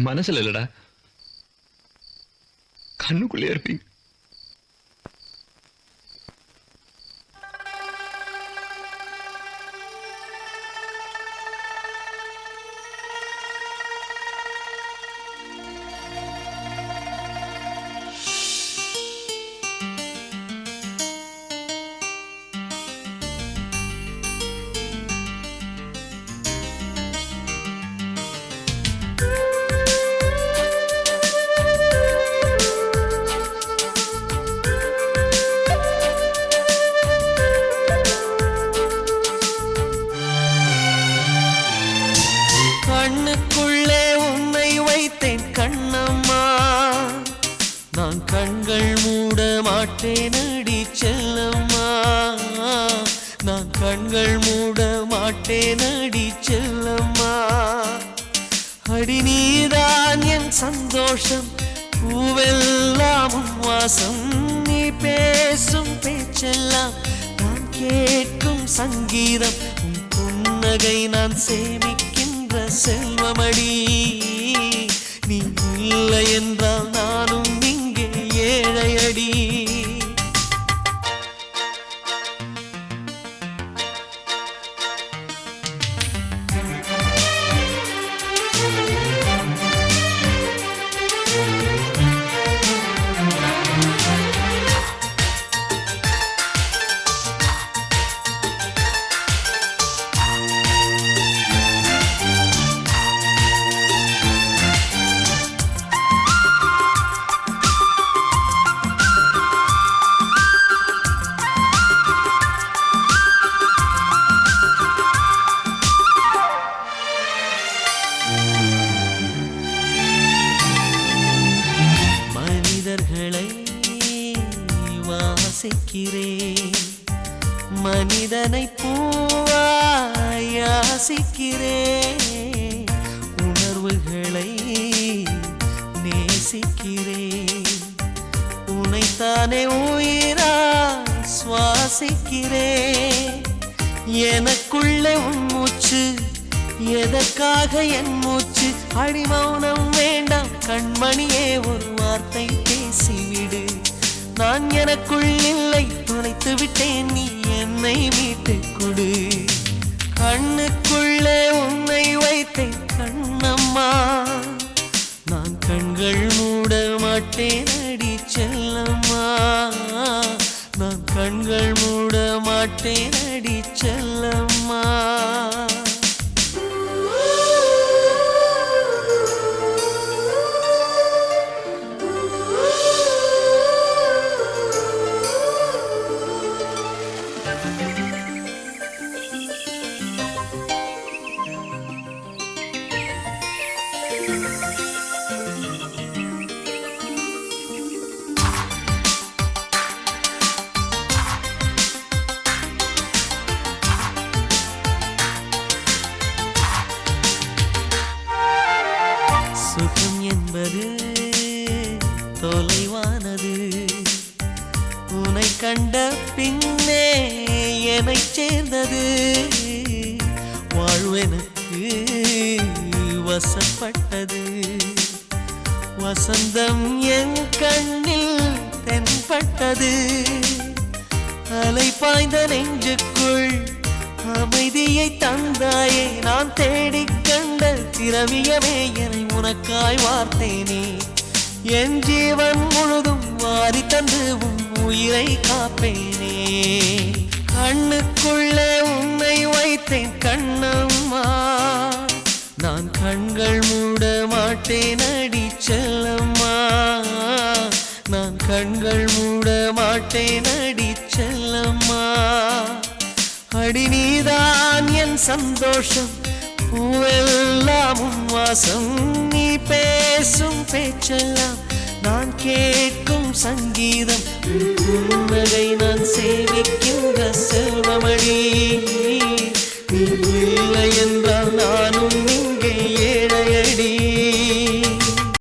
என் மனசுல இல்லடா, கண்ணுக்குள்ளே இருப்பீங்க. கண்ணுக்குள்ளே உன்னை வைத்தேன் கண்ணம்மா, நான் கண்கள் மூட மாட்டேன் அடி செல்லம்மா, நான் கண்கள் மூட மாட்டேன் அடி செல்லம்மா. அடி நீதான் என் சந்தோஷம், பூவெல்லாம் உன் வாசம், நீ பேசும் பேச்செல்லாம் நான் கேட்கும் சங்கீதம், உன் புன்னகை நான் சேமிக்கின்ற செல்வமடி, நீ இல்லை என்றால் நானும் இங்கே ஏழையடி. மனிதர்களை வாசிக்கிறேன், மனிதனை பூவாய் யாசிக்கிறேன், உணர்வுகளை நேசிக்கிறேன், உனைத்தானே உயிராய் சுவாசிக்கிறேன். எனக்குள்ளே உன் மூச்சு, எதற்காக என் மூச்சு, அடிமௌனம் வேண்டாம் கண்மணியே, ஒரு வார்த்தை பேசிவிடு, நான் எனக்குள் இல்லை தொலைத்து விட்டேன், நீ என்னை மீட்டுக் கொடு. கண்ணுக்குள்ளே உன்னை வைத்தேன் கண்ணம்மா, நான் கண்கள் மூட மாட்டேன் அடி செல்லம்மா, நான் கண்கள் மூட மாட்டேன் அடி செல்லம்மா. சுகம் என்பது தொலைவானது, உன்னை கண்ட பின்னே என்னை சேர்ந்தது, வாழ்வெனக்கு வசப்பட்டது, வசந்தம் என் கண்ணில் தென்பட்டது, அலை பாய்ந்த நெஞ்சுக்குள் அமைதியை தந்தாயே, நான் தேடிக் கண்ட திரவியமே என்னை உனக்காய் வார்த்தேனே, என் ஜீவன் முழுதும் வாரி தந்து உன் உயிரை காப்பேனே. கண்ணுக்குள்ளே உன்னை வைத்தேன் கண்ணம்மா, நான் கண்கள் மூட மாட்டேன் அடி செல்லம்மா, நான் கண்கள் மூட மாட்டேன் அடி செல்லம்மா. அடி நீதான் என் சந்தோஷம், பூவெல்லாம் உன் வாசம், நீ பேசும் பேச்செல்லாம் நான் கேட்கும் சங்கீதம், புன்னகை